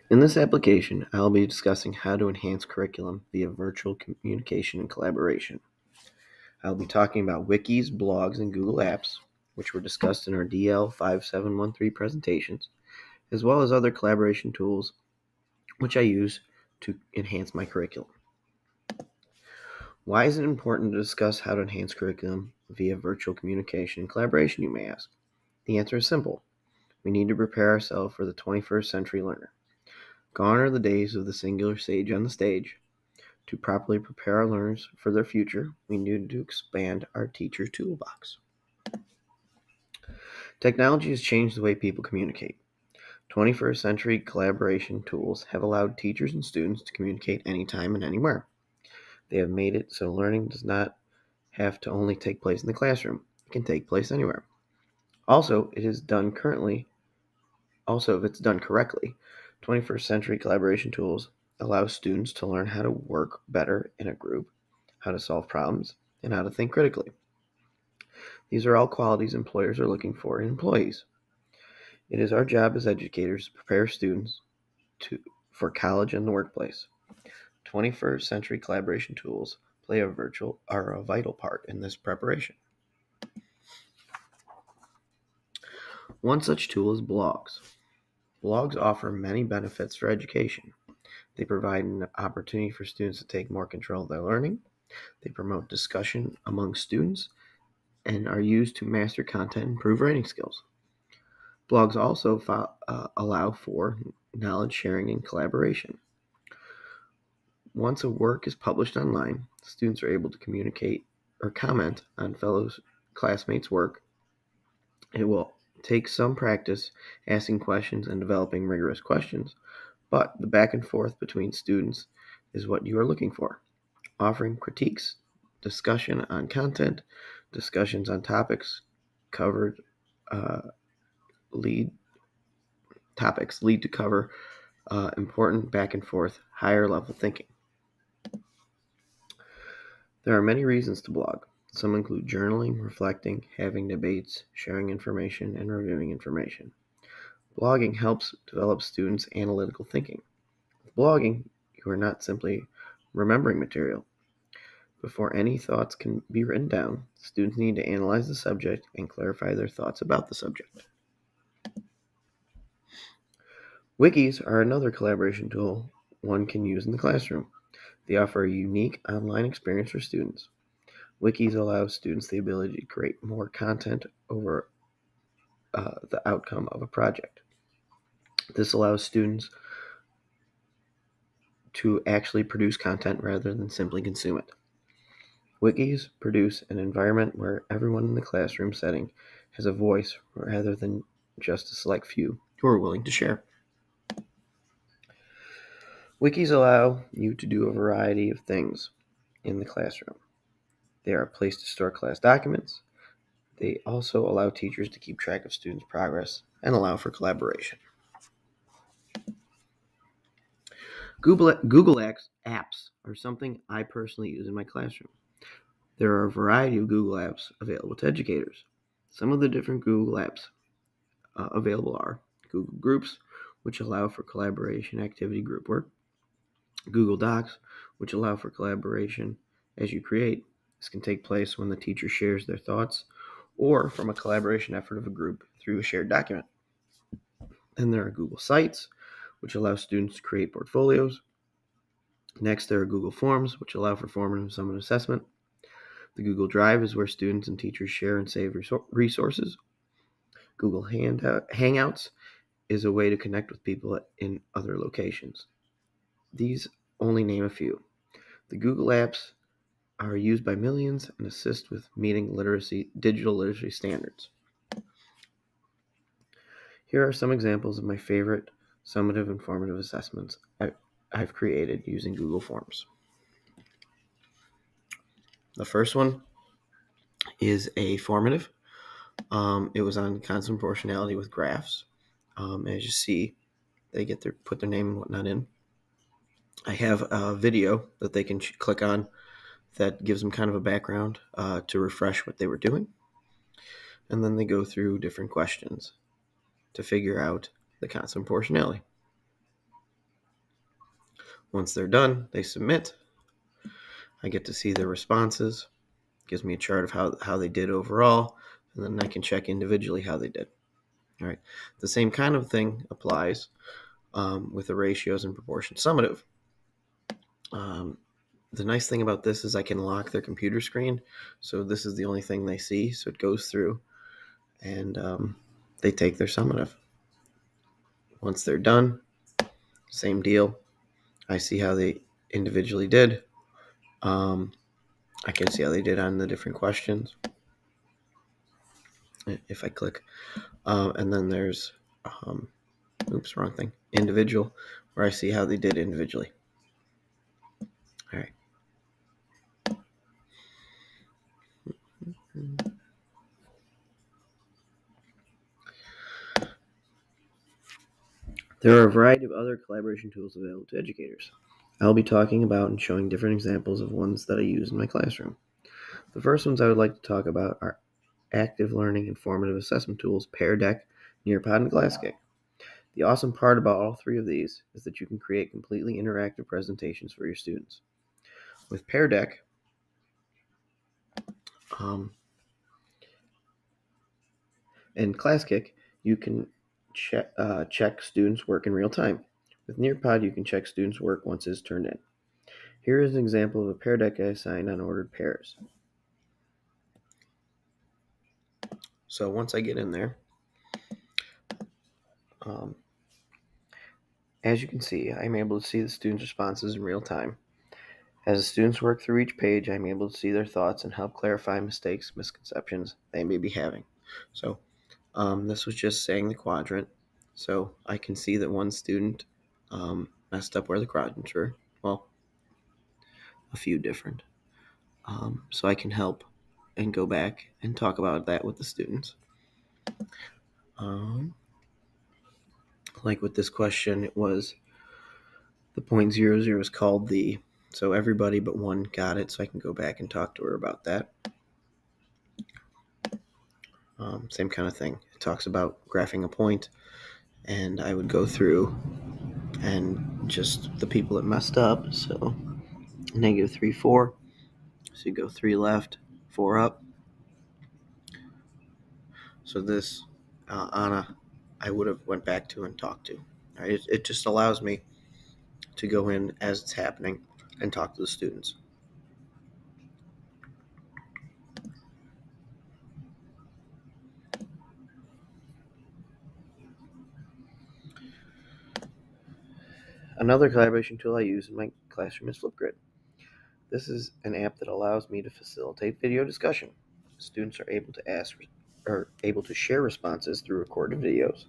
In this application, I'll be discussing how to enhance curriculum via virtual communication and collaboration. I'll be talking about wikis, blogs, and Google Apps, which were discussed in our DL5713 presentations, as well as other collaboration tools which I use to enhance my curriculum. Why is it important to discuss how to enhance curriculum via virtual communication and collaboration, you may ask? The answer is simple. We need to prepare ourselves for the 21st century learner. Gone are the days of the singular sage on the stage. To properly prepare our learners for their future, we need to expand our teacher toolbox. Technology has changed the way people communicate. 21st century collaboration tools have allowed teachers and students to communicate anytime and anywhere. They have made it so learning does not have to only take place in the classroom. It can take place anywhere. Also, if it's done correctly, 21st century collaboration tools allow students to learn how to work better in a group, how to solve problems, and how to think critically. These are all qualities employers are looking for in employees. It is our job as educators to prepare students for college and the workplace. 21st century collaboration tools play a vital part in this preparation. One such tool is blogs. Blogs offer many benefits for education. They provide an opportunity for students to take more control of their learning. They promote discussion among students and are used to master content and improve writing skills. Blogs also allow for knowledge sharing and collaboration. Once a work is published online, students are able to communicate or comment on fellow classmates' work. It will take some practice asking questions and developing rigorous questions, but the back and forth between students is what you are looking for. Offering critiques, discussion on content, discussions on topics covered lead to cover important back and forth, higher level thinking. There are many reasons to blog. Some include journaling, reflecting, having debates, sharing information, and reviewing information. Blogging helps develop students' analytical thinking. With blogging, you are not simply remembering material. Before any thoughts can be written down, students need to analyze the subject and clarify their thoughts about the subject. Wikis are another collaboration tool one can use in the classroom. They offer a unique online experience for students. Wikis allow students the ability to create more content over the outcome of a project. This allows students to actually produce content rather than simply consume it. Wikis produce an environment where everyone in the classroom setting has a voice rather than just a select few who are willing to share. Wikis allow you to do a variety of things in the classroom. They are a place to store class documents. They also allow teachers to keep track of students' progress and allow for collaboration. Google Apps are something I personally use in my classroom. There are a variety of Google Apps available to educators. Some of the different Google Apps available are Google Groups, which allow for collaboration activity group work, Google Docs, which allow for collaboration as you create. This can take place when the teacher shares their thoughts or from a collaboration effort of a group through a shared document. Then there are Google Sites, which allow students to create portfolios. Next, there are Google Forms, which allow for formative summative assessment. The Google Drive is where students and teachers share and save resources. Google Hangouts is a way to connect with people in other locations. These only name a few. The Google apps are used by millions and assist with meeting digital literacy standards. Here are some examples of my favorite summative and formative assessments I've created using Google Forms. The first one is a formative. It was on constant proportionality with graphs. As you see, they put their name and whatnot in. I have a video that they can click on that gives them kind of a background to refresh what they were doing. And then they go through different questions to figure out the constant proportionality. Once they're done, they submit. I get to see their responses. It gives me a chart of how they did overall, and then I can check individually how they did. All right. The same kind of thing applies with the ratios and proportion summative. The nice thing about this is I can lock their computer screen, so this is the only thing they see, so it goes through, and they take their summative. Once they're done, same deal. I see how they individually did. I can see how they did on the different questions if I click. And then there's, wrong thing, individual, where I see how they did individually. All right. There are a variety of other collaboration tools available to educators. I'll be talking about and showing different examples of ones that I use in my classroom. The first ones I would like to talk about are active learning and formative assessment tools, Pear Deck, Nearpod, and Glasscake. The awesome part about all three of these is that you can create completely interactive presentations for your students. With Pear Deck, and Glasscake, you can check students' work in real time. With Nearpod, you can check students' work once it's turned in. Here is an example of a Pear Deck I assigned on ordered pairs. So once I get in there, as you can see, I'm able to see the students' responses in real time. As the students work through each page, I'm able to see their thoughts and help clarify mistakes, misconceptions they may be having. So this was just saying the quadrant. So I can see that one student messed up where the quadrants were. Well, a few different. So I can help and go back and talk about that with the students. Like with this question, it was the 0.00 is called the, so everybody but one got it, so I can go back and talk to her about that. Same kind of thing. It talks about graphing a point, and I would go through and just the people that messed up. So -3, 4. So you go 3 left, 4 up. So this Anna, I would have went back to and talked to. Right? It just allows me to go in as it's happening and talk to the students. Another collaboration tool I use in my classroom is Flipgrid. This is an app that allows me to facilitate video discussion. Students are able to share responses through recorded videos.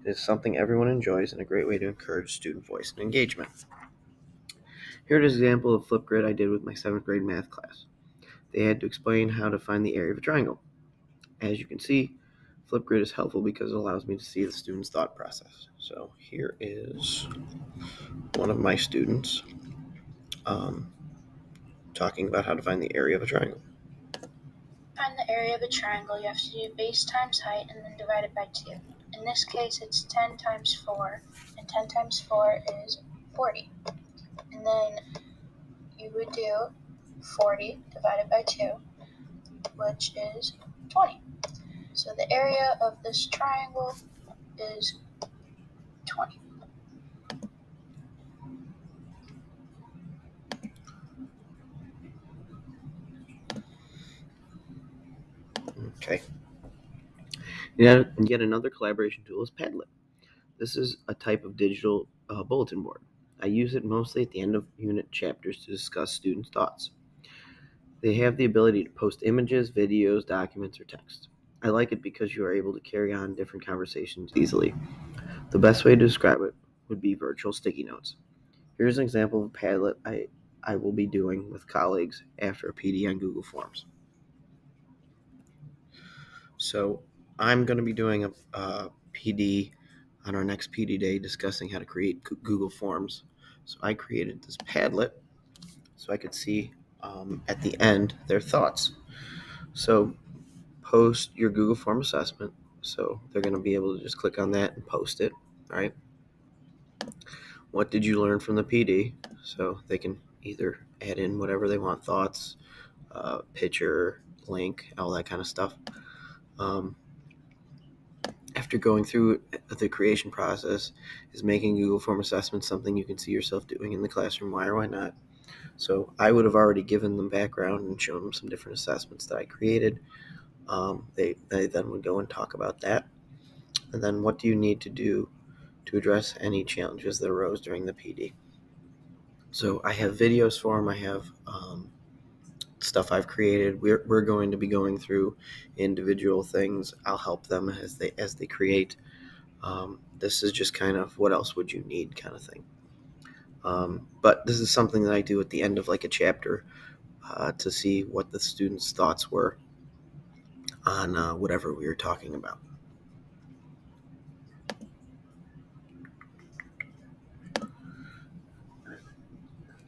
It is something everyone enjoys and a great way to encourage student voice and engagement. Here is an example of Flipgrid I did with my 7th grade math class. They had to explain how to find the area of a triangle. As you can see, Flipgrid is helpful because it allows me to see the student's thought process. So here is one of my students talking about how to find the area of a triangle. Find the area of a triangle, you have to do base times height and then divide it by 2. In this case, it's 10 times 4, and 10 times 4 is 40. And then you would do 40 divided by 2, which is 20. So the area of this triangle is 20. Okay. Yet another collaboration tool is Padlet. This is a type of digital bulletin board. I use it mostly at the end of unit chapters to discuss students' thoughts. They have the ability to post images, videos, documents, or text. I like it because you are able to carry on different conversations easily. The best way to describe it would be virtual sticky notes. Here's an example of a Padlet I will be doing with colleagues after a PD on Google Forms. So I'm going to be doing a PD on our next PD day discussing how to create Google Forms. So I created this Padlet so I could see at the end their thoughts. So post your Google Form assessment. So they're going to be able to just click on that and post it. All right. what did you learn from the PD, so they can either add in whatever they want, thoughts, picture, link, all that kind of stuff. After going through the creation process, is making Google Form assessments something you can see yourself doing in the classroom? Why or why not? So I would have already given them background and shown them some different assessments that I created. They then would go and talk about that. And then what do you need to do to address any challenges that arose during the PD? So I have videos for them. I have stuff I've created. We're going to be going through individual things. I'll help them as they create. This is just kind of what else would you need kind of thing. But this is something that I do at the end of like a chapter to see what the students' thoughts were on whatever we were talking about.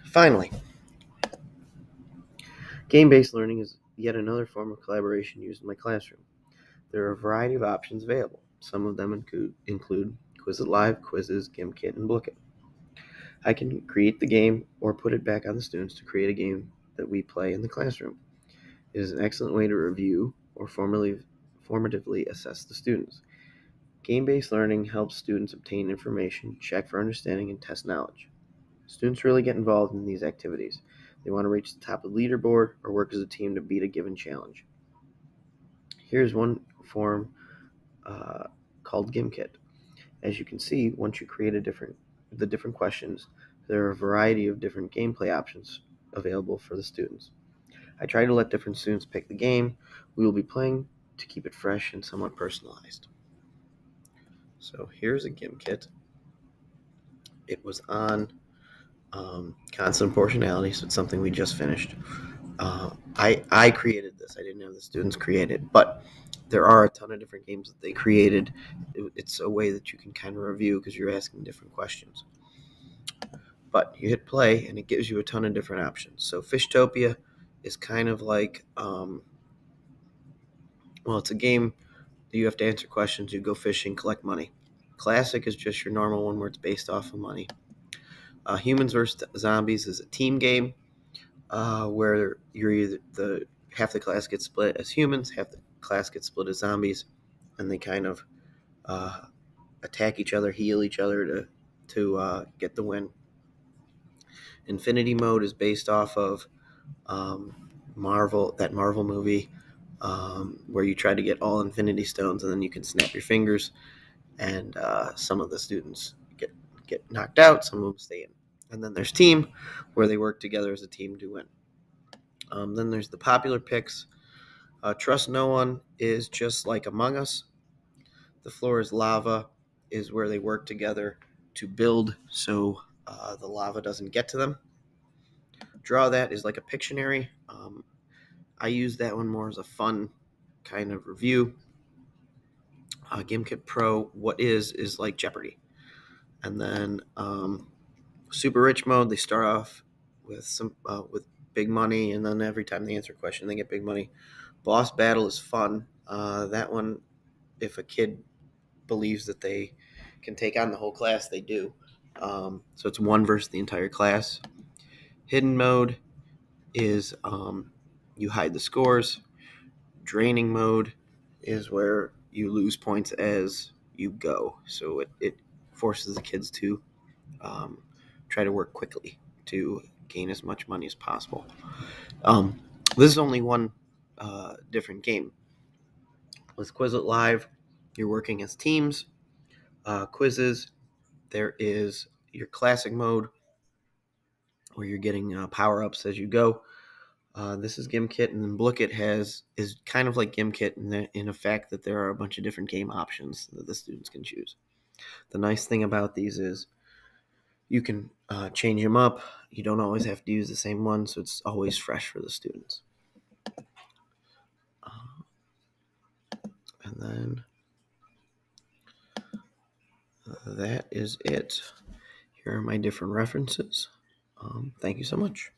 Finally, game-based learning is yet another form of collaboration used in my classroom. There are a variety of options available. Some of them include Quizlet Live, quizzes, Gimkit, and Bookit. I can create the game or put it back on the students to create a game that we play in the classroom. It is an excellent way to review or formatively assess the students. Game-based learning helps students obtain information, check for understanding, and test knowledge. Students really get involved in these activities. They want to reach the top of the leaderboard or work as a team to beat a given challenge. Here's one form called Gimkit. As you can see, once you create the different questions, there are a variety of different gameplay options available for the students. I try to let different students pick the game we will be playing to keep it fresh and somewhat personalized. So here's a Gimkit. It was on constant proportionality, so it's something we just finished. I created this. I didn't have the students create it, but there are a ton of different games that they created. It's a way that you can kind of review because you're asking different questions. But you hit play, and it gives you a ton of different options. So Fishtopia is kind of like, it's a game that you have to answer questions. You go fishing, collect money. Classic is just your normal one where it's based off of money. Humans vs. Zombies is a team game where you're either half the class gets split as humans, half the class gets split as zombies, and they kind of attack each other, heal each other to get the win. Infinity mode is based off of that Marvel movie where you try to get all Infinity Stones and then you can snap your fingers, and some of the students get knocked out, some of them stay in. And then there's team, where they work together as a team to win. Then there's the popular picks. Trust No One is just like Among Us. The Floor is Lava is where they work together to build so the lava doesn't get to them. Draw That is like a Pictionary. I use that one more as a fun kind of review. GameKit Pro, what is like Jeopardy. And then Super Rich mode, they start off with big money, and then every time they answer a question, they get big money. Boss Battle is fun. That one, if a kid believes that they can take on the whole class, they do. So it's one versus the entire class. Hidden mode is you hide the scores. Draining mode is where you lose points as you go. So it forces the kids to try to work quickly to gain as much money as possible. This is only one different game. With Quizlet Live, you're working as teams. Quizzes, there is your classic mode where you're getting power-ups as you go. This is Gimkit, and then Bookit is kind of like Gimkit in the fact that there are a bunch of different game options that the students can choose. The nice thing about these is you can change them up. You don't always have to use the same one, so it's always fresh for the students. And then that is it. Here are my different references. Thank you so much.